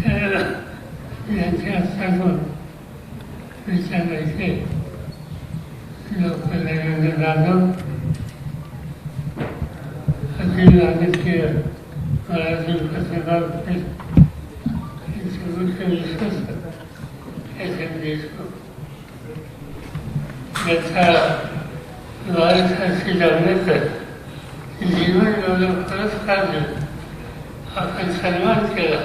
यांच्या हातातून विचारायचे लोकनरेंद्र जाधव अखिल भारतीय मराठी पत्रकार यांचे मुख्य विश्वस्त SM देशमुख याचा बाळासाहेब आंबेडकर जीवन गौरव पुरस्कार देऊन आपण सन्मान केला.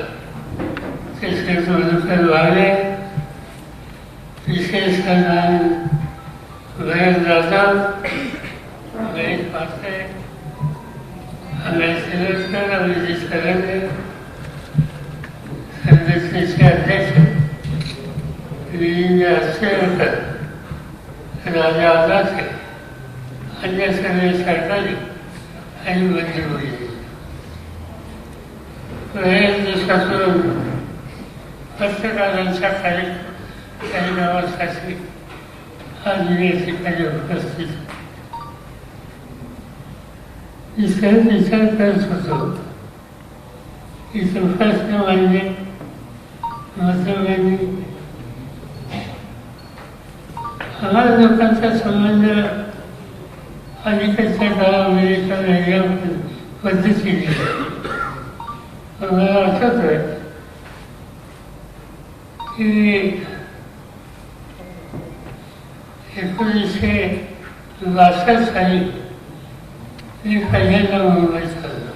त्याचे मधुकर वाले, विशेष सन्मान भैर जाधव, महेश पात्रे, अमय शिरोडकर, अभिजित सरंगे, संघटनेचे अध्यक्ष वीरेंद्र अस्सेवकर, राजा आदासे, अन्य सर्व सरकारी आणि मंत्रिमंडळी बरेच दिवसातून पत्रकारांच्या कार्यक्रमासाठी आज मी ठिकाणी उपस्थित. विचार करत होतो की प्रश्न मांडणे महत्त्वाने आम्हाला लोकांचा संबंध अलीकडच्या काळामध्ये एका वेगळ्या पद्धतीने मला आठवत आहे की 1962 साली मी पहिल्यांदा मुंबईत आलो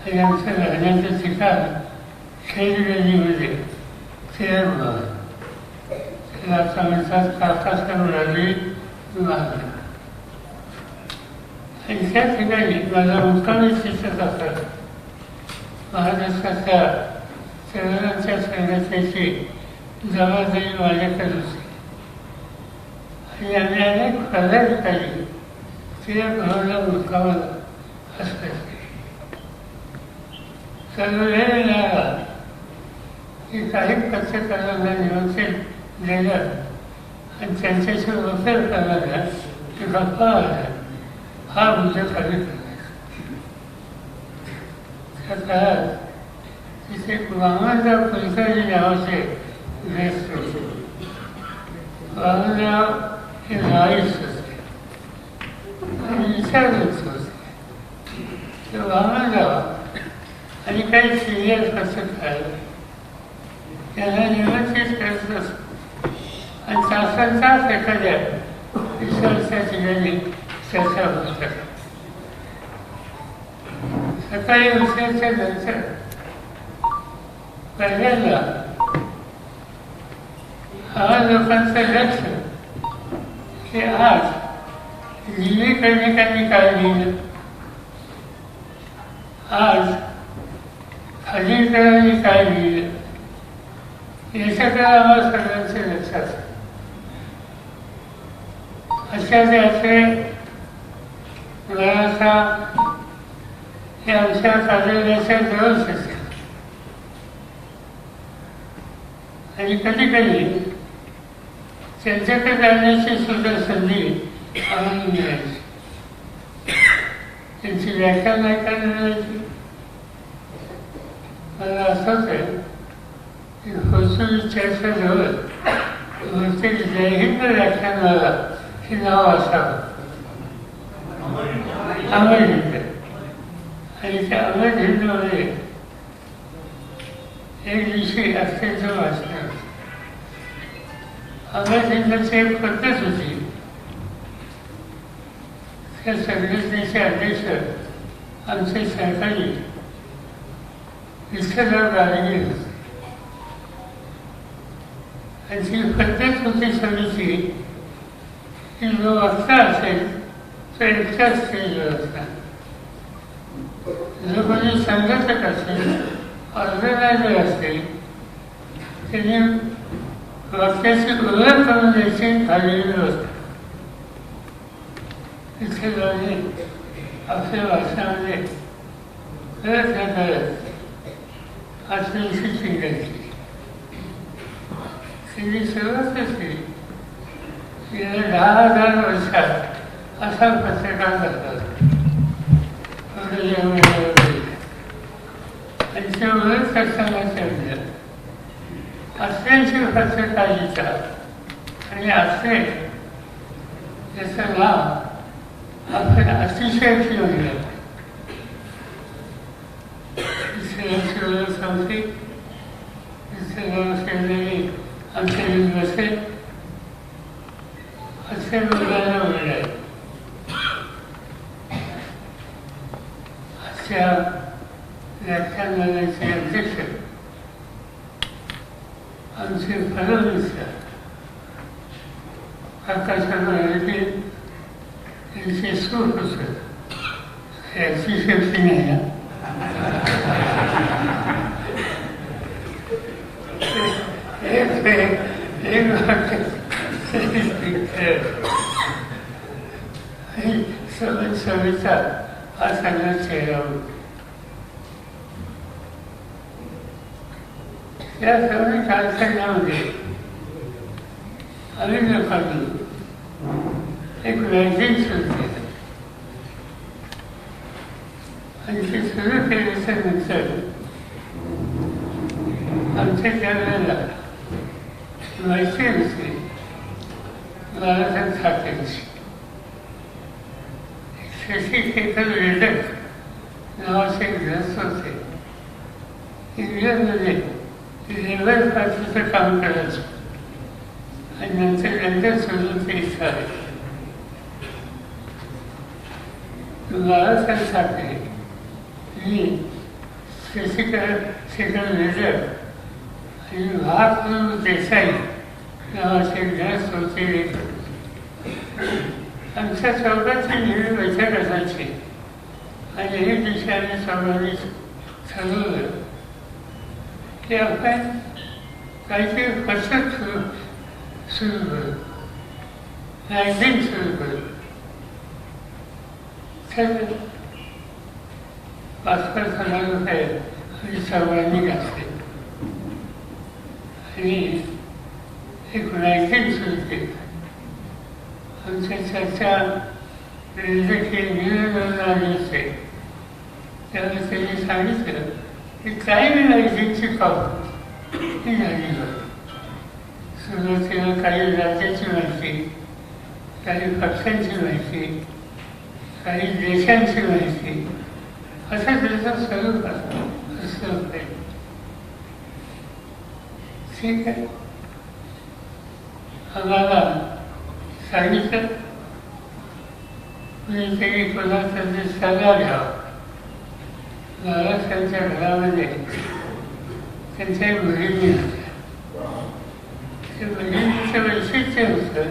आणि आमचं राहण्याचं ठिकाण खेडगलीमध्ये तेर भाग त्याला आता म्हणतात काकासाहेब राजे भाग आणि त्या ठिकाणी माझा मुक्कामी तिथंच असायचा. महाराष्ट्राच्या तरुणांच्या संघटनेची जबाबदारी माझ्याकडे होती आणि आम्ही अनेक पदाधिकारी त्या भावना मुक्कामाला असायचे. सर्व वेळ मिळाला की काही पत्रकारांना निमंत्रण दिलं आणि त्यांच्याशी वफेर करणाऱ्या की गप्पा आल्या हा मुद्दा खाली करायचा. त्या काळात तिथे वामनराव कुलकर्णी नावाचे व्यस्त होते. वामनराव हे लाईस होते आणि विचारवंत होते. ते वामनराव आणि काही सिनियर पत्रकार त्यांना निमंत्रित करत असत आणि तासन तास एखाद्या विषयाच्या ठिकाणी चर्चा होतात. सकाळी विषयाच्या नंतर पहिल्यांदा हा लोकांचं लक्ष की आज लिहिलेकर्णिकांनी काय लिहिलं, आज खालीलकरांनी काय लिहिलं याच्याकडे आम्हाला सगळ्यांचे लक्ष असतं. अशा त्याचे मराठा हे आमच्या कार्यालयाच्या जवळच असते आणि कधी कधी त्यांच्याकडे जाण्याची सुद्धा संधी आम्हाला मिळायची. त्यांची व्याख्यान ऐकायला मिळायची. मला असंच आहे की होसूर चर्चजवळ बहुतेक जयहिंद व्याख्यानाला हे नाव असावं, अमर हिंद. आणि त्या अमर हिंदमध्ये एक दिवशी अत्यंत वाचणार अमर हिंदची एक पद्धत होती. त्या संघटनेचे अध्यक्ष आमचे सरकारी विठ्ठलराव गाडगे होते आणि ती पद्धत होती सगळीची की जो वक्ता असेल तो एकटाच स्टेजवर असणार. जो कोणी संघटक असेल, ऑर्गनायझर असेल, त्याने वक्त्याची ओळख करून द्यायची खालील व्यवस्था. तिथे जाणे आपल्या भाषणामध्ये करत आत्मविश्वास शिकायची. त्यांनी सुरुवातच केली. गेल्या 10,000 वर्षात असा पत्रकार करतात. त्यांच्यावर सत्संगाच्या विचार असल्याची पत्रकार विचार आणि असे याचं नाव आपण अतिशय ठेवलं. संस्थी शेजारी आमचे बसे असे मुलांना मिळाले. अशा व्याख्यानाचे अध्यक्ष आमचे फडणवीस आकाशामध्ये त्यांचे सुख असत याची शक्ती नाही. सविता हा सगळा चेहरा होता. या सगळ्या कालखंडामध्ये अनेक लोकांनी एक मॅगझिन सुरू केलं आणि ते सुरू केल्याच्या नंतर आमच्या त्यावेळेला माहिती होती बाळासाहेब ठाकरेंची शशिशेखर रेडक नावाचे ग्रस्त होते. इंग्लंडमध्ये लेबर पार्टीचं काम करायचं आणि नंतर लंडन सोडून ते इथं आले. बाळासाहेब ठाकरे मी शशिशेखर रेडक आणि महाप्रभू देसाई नावाचे ग्रस्त होते. आमच्या चौघांची नेहमी बैठक असायची आणि हे दिवसाने चौघांनी ठरवलं की आपण काहीतरी पसत सुरू करू, मॅगझिन सुरू करू. तर 5,000 रुपये आम्ही चौघांनी घातले आणि एक मॅगझिन सुरू केलं. आमच्या चर्चा राजकीय निर्णय आले असते त्यावेळेस त्यांनी सांगितलं की काही मॅगझिनची कॉपी ही झाली होती. सुरुवातीला काही राज्याची माहिती, काही पक्षांची माहिती, काही देशांची माहिती असं त्याचं स्वरूप असं होतं. ठीक आहे, आम्हाला सांगितलं कुणीतरी कोणाचा जे सल्ला घ्यावा. महाराष्ट्रांच्या घरामध्ये त्यांच्या मुलींनी होत्या. त्या मुलींचं वैशिष्ट्य होतं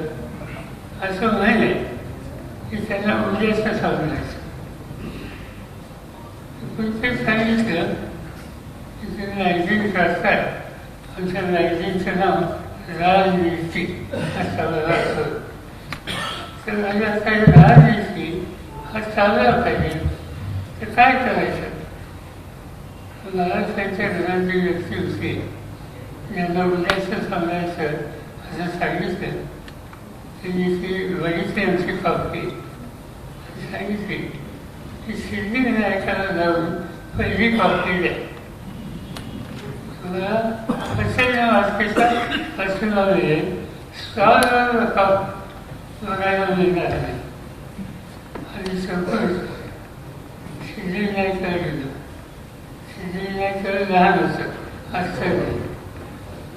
असं म्हणे की त्यांना उद्याचं सांगायचं. कुणीतरी सांगितलं की तुम्ही मॅगझिन करताय, आमच्या मॅगझिनचं नाव राजनीती असावं लागतं. तर माझ्या काही राजनीती हा चालला पाहिजे तर काय करायचं. महाराष्ट्राच्या घरातली व्यक्ती होती ज्यांना उद्याचं सांगायचं असं सांगितलं. त्यांनी ती बघितली आमची कॉपी सांगितली की सिद्धिविनायकाला जाऊन पहिली कॉपी द्या. कशाच्या वाचतेचा वाचनामध्ये स्वाल कॉपी बघायला मिळणार नाही. आणि सपोज सिद्धिविनायकाला गेलो. सिद्धिविनायकाला लहान होतं असतं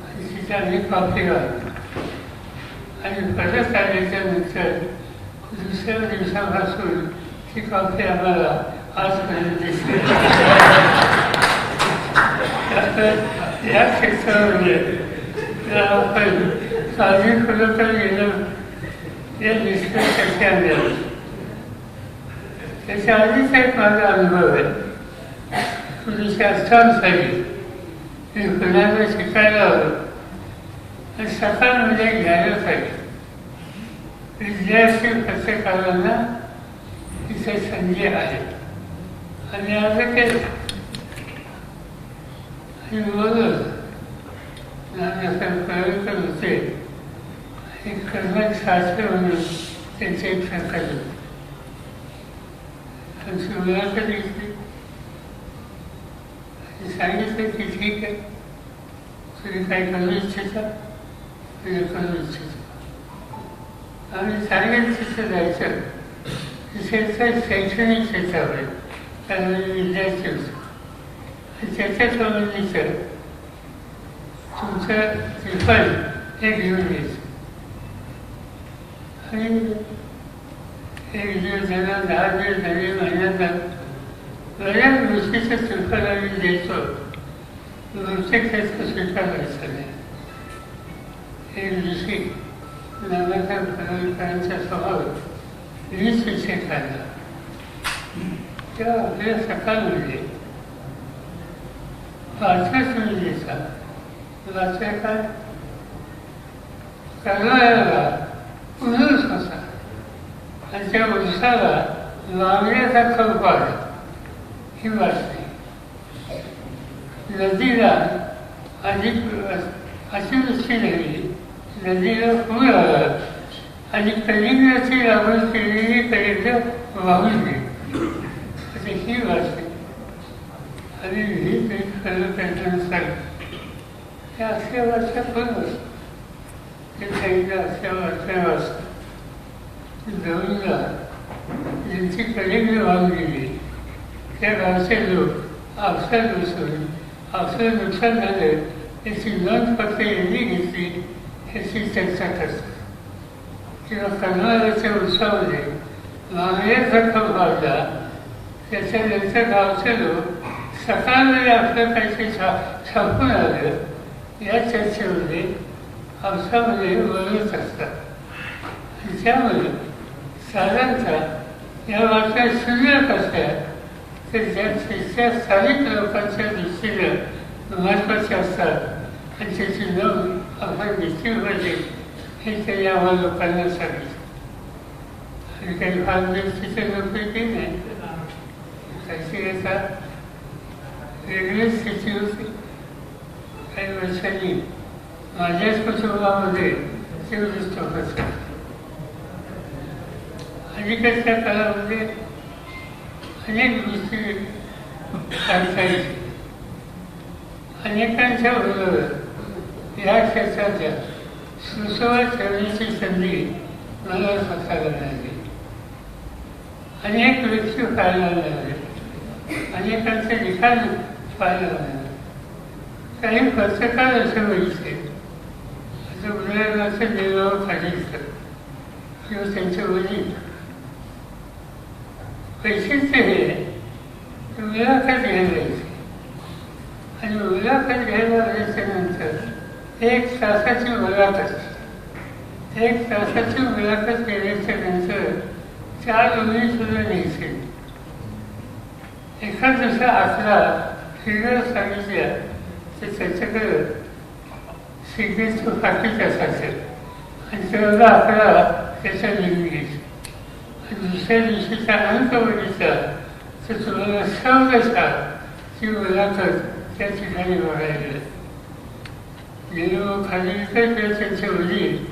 आणि तिथे आम्ही कॉपी घालतो आणि परत आल्याच्या नंतर दुसऱ्या दिवसापासून ती कॉपी आम्हाला आजपर्यंत दिसली. या क्षेत्रामध्ये आपण साधी खरोखर गेलं या निष्कर्षाचे आले. त्याच्या आधीचा एक माझा अनुभव आहे. 1958 साली मी पुण्याला शिकायला आलो आणि सकाळमध्ये घ्यायला पाहिजे. विद्यार्थी पत्रकारांना तिथे संधी आहे आणि असं केलं. आणि बोलत नानासाहेब कळवकर होते आणि कर्नल शास्त्री म्हणून त्यांचे एक संकल्प होते. आमची मुलाखत घेतली आणि सांगितलं की ठीक आहे, तुम्ही काही करू इच्छिता तुम्ही करू इच्छिता. आम्ही सांगेल तिथं जायचं. तिथेचं शैक्षणिक क्षेत्रावर त्याला विद्यार्थी होतो आणि त्याच्या संबंधीचं तुमचं त्रिफल हे घेऊन यायचं. आणि एक दिवस झाला, 10 दिवस झाले, महिन्यात बऱ्याच गोष्टीचं त्रिफल आम्ही द्यायचो. बहुतेक त्याचा स्वीकार व्हायचा नाही. एक दिवशी नानासाहेब फडणवीसांचा स्वभाव 20 विषय काढला. तेव्हा आपल्याला सकाळमध्ये वाचा सुरू द्यायचा. वाचा काय करणाऱ्याला उन्हाळूच होता आणि त्या उसाला लावण्याचा खवपाड ही वाचते. नदीला अतिवृष्टी झाली, नदीला पूर आला आणि कलिंगडाची लागवड केलेली कलिंगड वाहून गेली. असे ही वाचते. आणि ही खरं त्याच्यानुसार त्या अशा वाचता पण असतं. ते सांगितलं अशा वाचता जवळला ज्यांची कलिंगड वाहून गेली त्या गावचे लोक अवसर बसवून अवसर नुकसान झालं याची नोंद फक्त यांनी घेतली ह्याची चर्चा करतात. किंवा करणाऱ्याच्या उत्सवामध्ये मागण्याचा खप घालला, त्याच्यानंतर गावचे लोक सकाळमध्ये आपलं काहीतरी छापून आलं या चर्चेमध्ये पावसामध्ये वळत असतात. आणि त्यामुळे साधारणतः या वार्ता शिल्लक असल्या तर त्या स्थानिक लोकांच्या दृष्टीनं महत्त्वाच्या असतात आणि त्याची नोंद आपण घेतली पाहिजे हे त्यांनी आम्हाला लोकांना सांगितलं. आणि काही फार दृष्टीचे लोक काही नाही. त्याची आता वेगळी स्थिती होती. काही वर्षांनी माझ्याच कुटुंबामध्ये ते दृष्ट होत. अलीकडच्या काळामध्ये अनेक गोष्टी सांगतायची. अनेकांच्या बरोबर या क्षेत्राच्या सुसंवाद ठेवण्याची संधी मला स्वतःला मिळाली. अनेक व्यक्ती पाहायला मिळाले, अनेकांचे लिखाण पाहायला मिळाले. काही पत्रकार असे बघितले, असं उदाहरणाचं निर्वाह खालीचं किंवा त्यांचे वडील पैशाचे हे मुलाखत घ्यायला जायचे. आणि मुलाखत घ्यायला आल्याच्यानंतर 1 तासाची मुलाखत, 1 तासाची मुलाखत केल्याच्या नंतर 4 ओळी सुद्धा न्यायचे. एखाद दुसरा आकडा फिगर सांगितल्या तर त्याच्याकडं सिग्नेचर पाकिट असायचं आणि तेवढा आकडा त्याचा लिहून घ्यायचा. आणि दुसऱ्या दिवशीचा अंक बघितला तर तुम्हाला शब्दशः ती मुलाखत त्या ठिकाणी बघायला. खाली किंवा त्यांचे वडील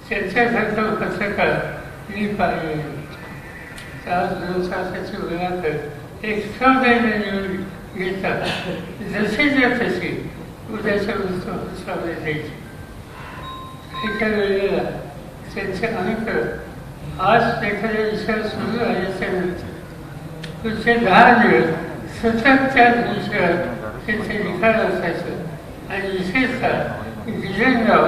त्यांच्यासारखं पत्रकार मी पाहिजे. 2 तासाची मुलाखत एक शब्दाने लिहून घेतात. जशी तशी उद्याच्या उत्सवामध्ये द्यायची. एका वेळेला त्यांचे अंक आज एखाद्या विषयावर सुरू झाल्याच्या नंतर पुढचे 10 दिवस सतत त्याच विषयावर त्यांचे लिखाण असायचं. आणि विशेषतः गिरणगाव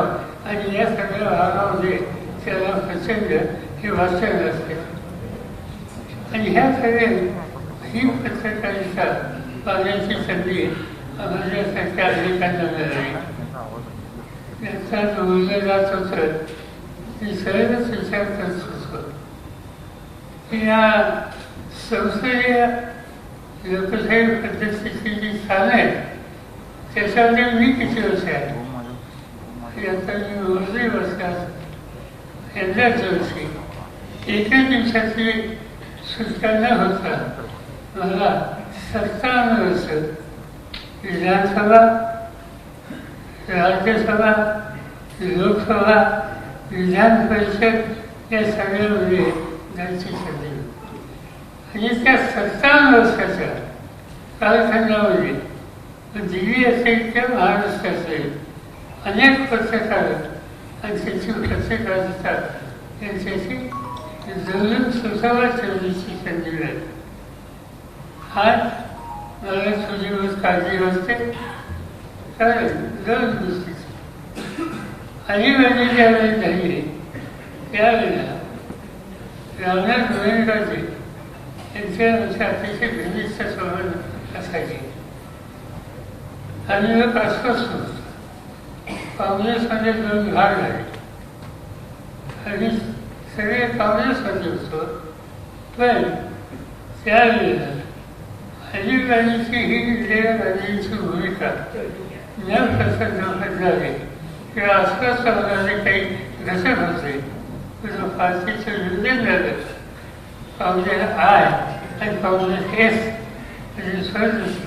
आणि या सगळ्या भागामध्ये त्याला प्रचंड हे वाचन असते. आणि ह्या सगळे ही पत्रकारिता पाहण्याची संधी माझ्यासारख्या अनेकांना मिळाली. त्याचा बोललं जात होतं मी सहजच विचार करत होतो की या संसदीय लोकशाही पद्धतीची जी स्थान आहे त्याच्यामध्ये मी किती वर्ष आहे. आता मी मोजले वर्षात यंदाच वर्षी एका दिवसाची सुटका न होता मला 57 वर्ष विधानसभा, राज्यसभा, लोकसभा, विधान परिषद या सगळ्यामध्ये जायची संधी. आणि त्या 57 वर्षाच्या कालखंडामध्ये दिल्ली असेल किंवा महाराष्ट्र असेल, अनेक पत्रकार आणि सचिव पत्रकार असतात यांच्याशी जवळून सुसंवाद ठेवण्याची संधी मिळते. आज मला तुझी काळजी वाटते, कारण दोन गोष्टी आणीबाणी ज्यावेळी झाली त्यावेळेला रामनाथ गोविंदराजे यांच्या अतिशय घनिष्ठ संबंध असायचे आणि लोक अस्वस्थ होतो. काँग्रेसमध्ये दोन भाग झाले आणि सगळे काँग्रेसमध्ये होतो, पण त्यावेळेला आणीबाणीची ही इंदिरा गांधींची भूमिका न प्रसन्न झाली किंवा अस्वस्थ होणारे काही घसर होते. पार्टीचं विभाजन झालं, काँग्रेस आय आणि काँग्रेस एस म्हणजे स्वदेशी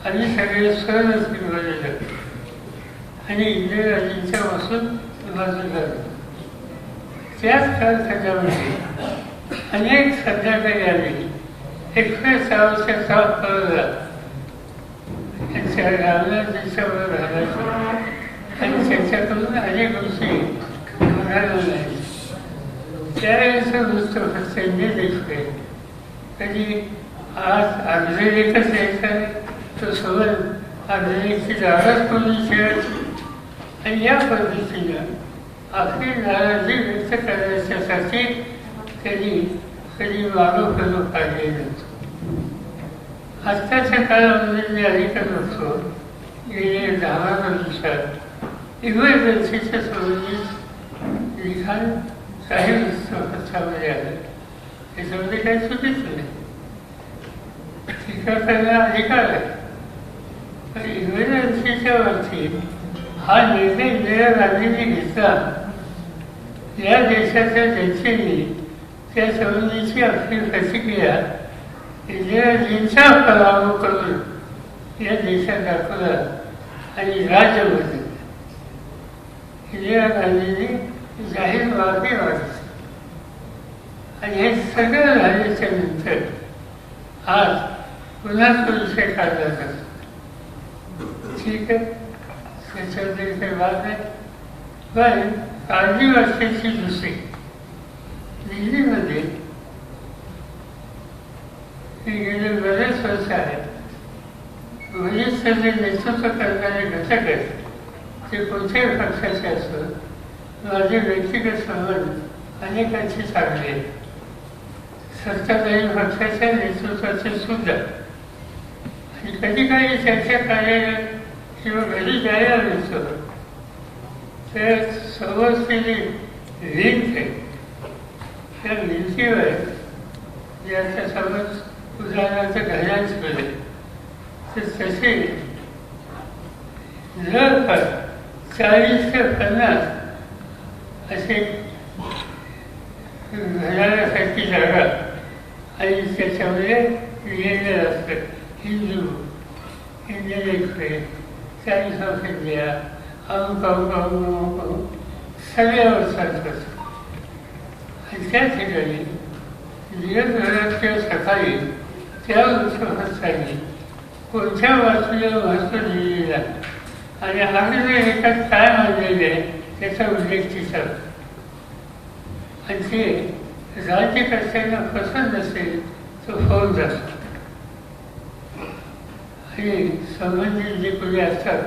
आणि सगळे स्वदेशी बनले आणि इंदिराजींच्या पासून बाजू झालं. त्याच कालखंडामध्ये अनेक संध्याकाळी आली. एकवेळ आवश्यकता कळला त्यांच्या रामनाथजींच्या बरोबर राहायचं आणि त्यांच्याकडून अनेक गोष्टी बघायला मिळाल्या. त्यावेळेचं वृत्त फक्त देखते कधी आज अगदी एकच यायचं तो सोबत अगदी जागाच करून खेळायची आणि या पद्धतीनं आपली नाराजी व्यक्त करण्याच्यासाठी त्यांनी कधी मागोपलो काढले नव्हतो. आत्ताच्या काळामध्ये मी अलीकडे बघतो गेले 10 दिवसात इमर्जन्सीच्या संबंधित लिखाण काही वृत्तपत्रामध्ये आलं. त्याच्यामध्ये काही चुकीचं नाही, टीका करण्याचा अधिकार आहे, पण इमर्जन्सीच्या बाबतीत हा निर्णय इंदिरा गांधींनी घेतला. या देशाच्या जनतेने त्या संबंधीची आपली प्रतिक्रिया इंदिराजींचा पराभव करून या देशात दाखवला आणि राज्य बदललं. इंदिरा गांधींनी जाहीर माफी मागितली आणि हे सगळं झाल्याच्या नंतर आज पुन्हा तो विषय काढला जातो. ठीक आहे, त्याच्यामध्ये काही बात नाही, पण काळजी वाटण्याची दुसरी दिल्लीमध्ये गेले बरेच वर्ष आहेत वरिष्ठांचे नेतृत्व करणारे घटक आहेत ते कोणत्याही पक्षाचे असो. माझे व्यक्तिगत संबंध अनेकांशी चांगले आहेत, सत्ताधारी पक्षाच्या नेतृत्वाचे सुद्धा. आणि कधी काही चर्चा कार्यालय किंवा घरी जायला नसतो तर समोरची लिंक आहे त्या लिंकीवर ज्याचा समज उदाहरणार्थ घराच मिळेल तर तसे जवळपास 40 ते 50 असे घराण्यासाठी जागा आणि त्याच्यामध्ये लिहिलेलं असतं Hindu, Indian express, times of India, अमुक अमुक अमुक अमुक अमुक सगळ्यावर चालत असतं. आणि त्या ठिकाणी दिवसभरात किंवा सकाळी त्या वृत्तपत्रांनी कोणत्या बातमीला महत्त्व दिलेलं आहे आणि अगदी एकात काय मानलेले आहे त्याचा उल्लेख तिचा. आणि ते राज्यकर्त्यांना पसंत असेल तो फौज जातो आणि संबंधित जे कोणी असतात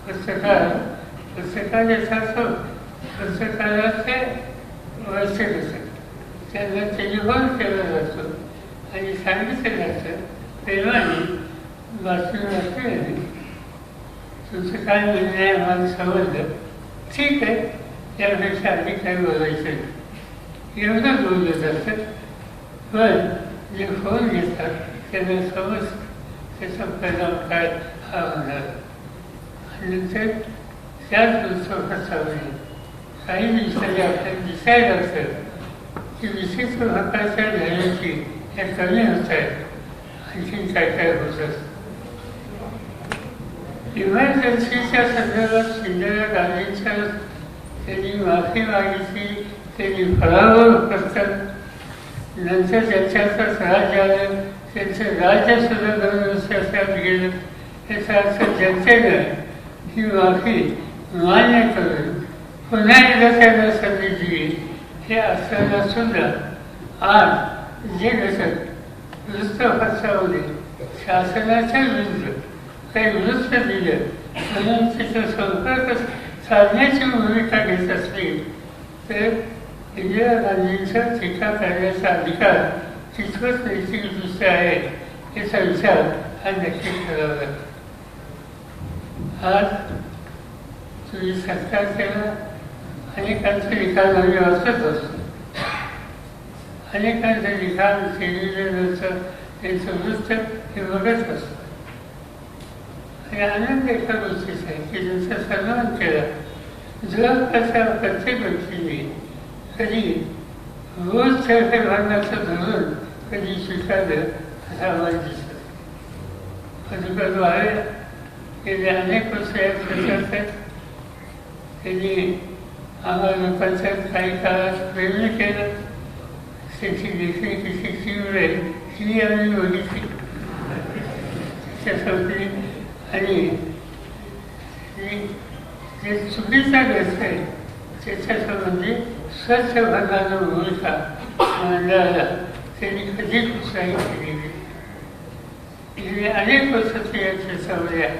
पत्रकार येतात पत्रकाराचे वाचक असतात त्यांना टेलिफोन केला जातो आणि सांगितलं जातं प्रेमाने बातमी वाचते तुमचं काय म्हणणं आहे आम्हाला समजलं, ठीक आहे, त्यापेक्षा अधिक काही बोलायचं नाही एवढं बोललं जातं. पण जे फोन घेतात त्यांना समज त्याचा परिणाम काय हा होणार. आणि नंतर त्याच वृत्तपत्रामध्ये काही दिवसांनी आपल्याला दिसायला लागतं की विशिष्ट प्रकारच्या जाहिराती ह्या कमी होत आहेत, आणखी काय काय होत असतं. इमर्जन्सीच्या संदर्भात इंदिरा गांधींच्या त्यांनी माफी मागितली, त्यांनी पराभव करतात. नंतर त्यांच्यातच राज्य आलं, त्यांचं राज्य सुद्धा 2 वर्ष असात गेलं. याचा अर्थ जनतेनं ही माफी मान्य करून पुन्हा एकदा त्यांना संधी दिली हे असताना सुद्धा आज जे घटक वृत्त फसवले शासनाच्या विरुद्ध काही वृत्त दिलं म्हणून तिथं संपर्क साधण्याची भूमिका घेत असली तर इंदिरा गांधींचा टीका करण्याचा अधिकार तितकंच नैतिकदृष्ट्या आहे याचा विचार हा नक्की करावा लागतो. आज तुम्ही सत्कार केला अनेकांचं लिखाण आम्ही वाचत असतो. अनेकांचं लिखाण केलेलं नंतर त्यांचं वृत्त हे बघत असतो आणि आनंद एका गोष्टीचा आहे की त्यांचा सन्मान केला. जगाच्या प्रत्येक व्यक्तीने कधी रोज चरखे भांडण्याचं धरून कधी स्वीकारलं असा आम्हाला दिसत. मधुकर वाळे गेले अनेक वर्ष या क्षेत्रात आहेत. त्यांनी आम्हाला लोकांच्या काही काळात प्रेरणा केलं. त्याची देखील किती तीव्र आहे ही आम्ही बघितली त्याच्यासाठी. आणि जे चुकीचा ग्रस्त आहे त्याच्यासंबंधी स्वच्छ भागानं भूमिका मंडळाला त्यांनी कधीच उत्साही केलेली. गेली अनेक वर्ष ते या क्षेत्रामध्ये आहे.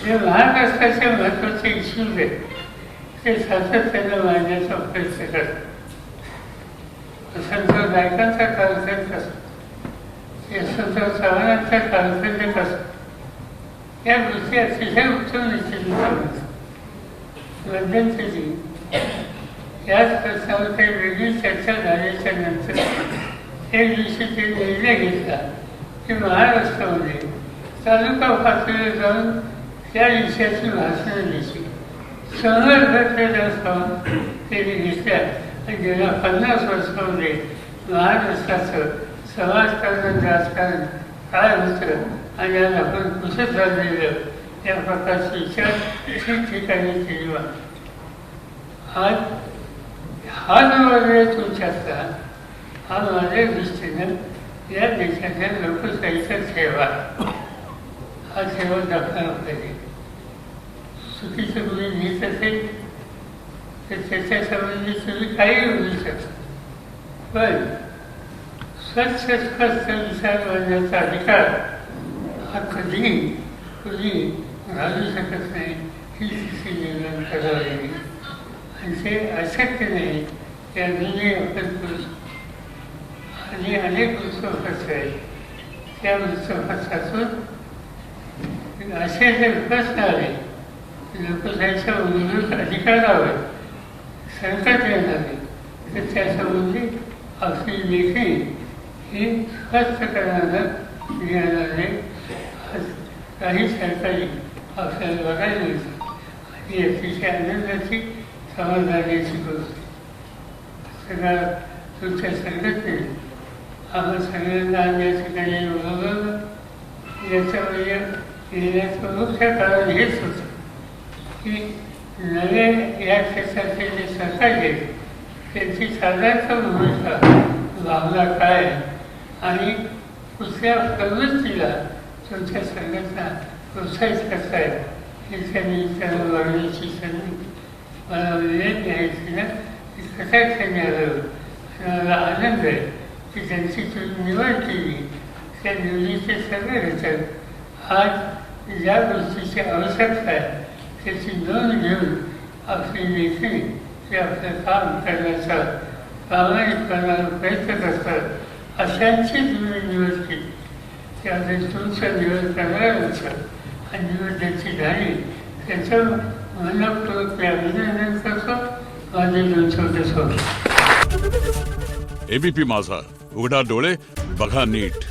जे महाराष्ट्राचे महत्त्वाचे इश्यूज आहेत ते सातत्यानं मांडण्याचा प्रयत्न करतात. संत नायकांचा कालखंड कसं, यशवंतराव चव्हाणांचा कालखंड कसं, या गोष्टी अतिशय उत्तम रीतीने मध्यंतरी याच प्रश्नावर काही वेगळी चर्चा झाल्याच्या नंतर एक दिवशी ते निर्णय घेतला की महाराष्ट्रामध्ये तालुका पातळीवर जाऊन त्या विषयाची भाषणं द्यायची. संघर्षापासून त्यांनी घेतल्या आणि गेल्या 50 वर्षामध्ये महाराष्ट्राचं समाजकारण राजकारण काय होतं आणि आज आपण कसं चाललेलं या प्रकारचे विचार ठिकठिकाणी केले. आज हा जो वेळ तुमच्यातला हा माझ्या दृष्टीनं या देशाच्या लोकशाहीचा ठेवा हा ठेवा दाखवला पाहिजे. चुकीचं कोणी लिहित असेल तर त्याच्या संबंधी तुम्ही काही बोलू शकता, पण स्वच्छ स्पष्ट विचार मांडण्याचा अधिकार हा कधी कोणी घालू शकत नाही ही स्थिती निर्माण करावी लागेल. आणि ते अशक्य नाही की अजूनही आपण करू शकतो. आणि अनेक वृत्तपत्र आहेत त्या वृत्तपत्रातून असे जे प्रश्न आले लोकशाहीच्या मूलभूत अधिकारावर संकट येणार नाही तर त्यासंबंधी आपली लेखी ही स्पष्ट करणारं लिहिणारे काही सरकारी आपल्याला बघायला मिळतं. आणि अतिशय आनंदाची समाधानाची गोष्ट सगळ्या तुमच्या संघटनेने आपण सगळ्यांना या ठिकाणी बोलवलं. याच्यामध्ये येण्याचं मुख्य कारण हेच होतं की नवे या क्षेत्राचे जे सरकार आहेत त्यांची साधारण भूमिका भावना काय आणि कुठल्या प्रवृत्तीला तुमच्या संघटना प्रोत्साहित करतायत हे त्यांनी त्यांना वाढवण्याची संधी मला विनंती आहे तिला की कटाक्षाने आलं. मला आनंद आहे की त्यांची तुम्ही निवड केली. त्या निवडीचे सगळे घटक आज ज्या गोष्टीची आवश्यकता आहे त्याची नोंद घेऊन आपली लेखणी ते आपलं काम करण्याचा प्रामाणिकपणाला प्रयत्न करतात. अशांची तुम्ही निवड केली त्यामध्ये तुमचं निवड करणाऱ्यांचं आणि निवड ज्याची झाली त्याचं मनपूर्वक अभिनंदन करतो. माझे 2 शब्द सोडतो. एबीपी माझा, उघडा डोळे बघा नीट.